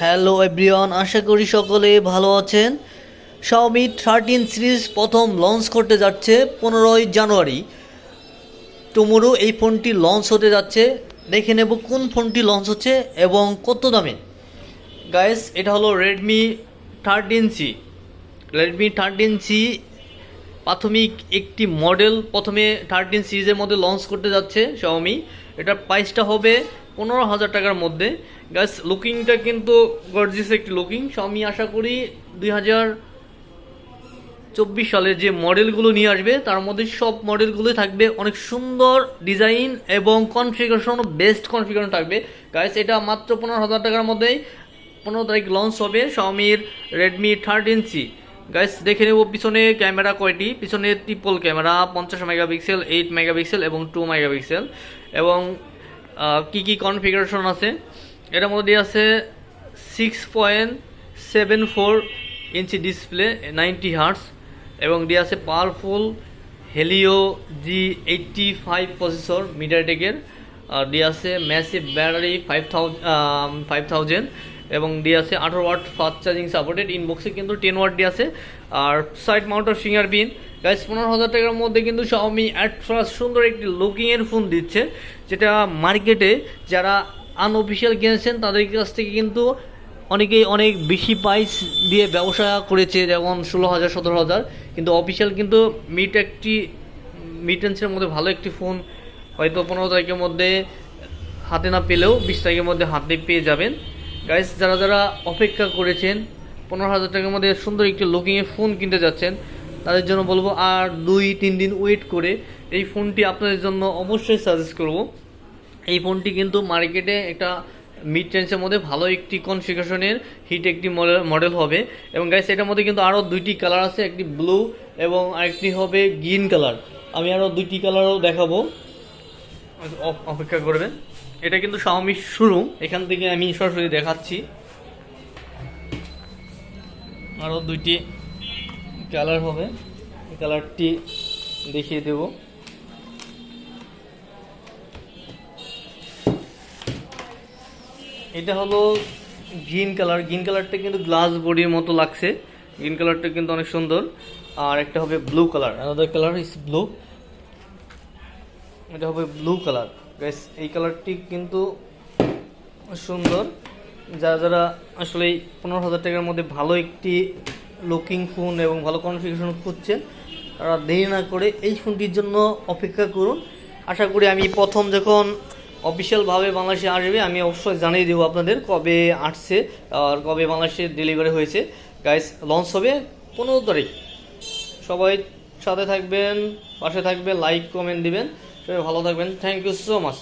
Hello everyone, আশা করি সকলে ভালো আছেন। Xiaomi 13 সিরিজ প্রথম লঞ্চ করতে যাচ্ছে 15ই জানুয়ারি। টুমোরো এই ফোনটি লঞ্চ হতে যাচ্ছে। দেখে নেব কোন ফোনটি লঞ্চ হচ্ছে এবং কত দামে। গাইস, এটা হলো Redmi 13C। Redmi 13C প্রাথমিক একটি মডেল প্রথমে 13 সিরিজের মধ্যে লঞ্চ করতে যাচ্ছে Xiaomi। এটার প্রাইসটা হবে 15,000 টাকার মধ্যে। গাইস, লুকিংটা কিন্তু গর্জিয়াস একটি লুকিং। Xiaomi আশা করি 2024 সালে যে মডেলগুলো নিয়ে আসবে তার মধ্যে সব মডেলগুলোই থাকবে অনেক সুন্দর ডিজাইন এবং কনফিগারেশনও বেস্ট কনফিগারেশন থাকবে। গাইস, এটা মাত্র 15,000 টাকার মধ্যেই 15 তারিখ লঞ্চ হবে Xiaomiর Redmi 13C। গাইস, দেখে নেব পিছনে ক্যামেরা কয়টি। পিছনে ট্রিপল ক্যামেরা 50 মেগাপিক্সেল, 8 মেগাপিক্সেল এবং 2 মেগাপিক্সেল এবং কি কনফিগারেশন আছে এটার মধ্যে আছে 6.74 ইঞ্চি ডিসপ্লে, 90 হার্টস এবং দিয়ে আছে পাওয়ারফুল হেলিও G85 প্রসেসর মিডিয়াটেকের। আর দিয়ে আছে ম্যাসিভ ব্যাটারি 5000 এবং দিয়ে আছে 18 ওয়াট ফাস্ট চার্জিং সাপোর্টেড। ইনবক্সে কিন্তু 10 ওয়াট দিয়ে আছে। আর সাইড মাউন্টার ফিঙ্গারপ্রিন্ট। গাইস, 15,000 টাকার মধ্যে কিন্তু Xiaomi অ্যাট ফার্স্ট সুন্দর একটি লুকিংয়ের ফোন দিচ্ছে, যেটা মার্কেটে যারা আনঅফিসিয়াল কিনেছেন তাদের কাছ থেকে কিন্তু অনেকেই অনেক বেশি প্রাইস দিয়ে ব্যবসা করেছে, যেমন 16,000 17,000। কিন্তু অফিসিয়াল কিন্তু মিড রেঞ্জের মধ্যে ভালো একটি ফোন হয়তো 15 তারিখের মধ্যে হাতে না পেলেও 20 তারিখের মধ্যে হাতে পেয়ে যাবেন। গাইস, যারা যারা অপেক্ষা করেছেন 15,000 টাকার মধ্যে সুন্দর একটি লুকিংয়ে ফোন কিনতে যাচ্ছেন তাদের জন্য বলবো আর 2-3 দিন ওয়েট করে এই ফোনটি আপনাদের জন্য অবশ্যই সাজেস্ট করব। এই ফোনটি কিন্তু মার্কেটে একটা মিড রেঞ্জের মধ্যে ভালো একটি কনফিগারেশনের হিট একটি মডেল হবে। এবং গাইস, এটার মধ্যে কিন্তু আরও 2টি কালার আছে, একটি ব্লু এবং আরেকটি হবে গ্রিন কালার। আমি আরও 2টি কালারও দেখাবো, অপেক্ষা করবেন। এটা কিন্তু Xiaomi শোরুম, এখান থেকে আমি সরাসরি দেখাচ্ছি। আরও 2টি কালার হবে, এই কালারটি দেখিয়ে দেব। এটা হলো গ্রিন কালার। গ্রিন কালারটা কিন্তু গ্লাস বডির মতো লাগছে। গ্রিন কালারটা কিন্তু অনেক সুন্দর। আর একটা হবে ব্লু কালার, আলাদা কালার ইজ ব্লু। এটা হবে ব্লু কালার। গাইস, এই কালারটি কিন্তু সুন্দর। যারা যারা আসলে 15,000 টাকার মধ্যে ভালো একটি লুকিং ফোন এবং ভালো কনফিগারেশন খুঁজছেন তারা দেরি না করে এই ফোনটির জন্য অপেক্ষা করুন। আশা করি আমি প্রথম যখন অফিসিয়ালভাবে বাংলাদেশে আসবে আমি অবশ্যই জানিয়ে দেবো আপনাদের কবে আসছে আর কবে বাংলাদেশে ডেলিভারি হয়েছে। গাইস, লঞ্চ হবে 15 তারিখ। সবাই সাথে থাকবেন, পাশে থাকবেন, লাইক কমেন্ট দিবেন। সবাই ভালো থাকবেন। Thank you so much.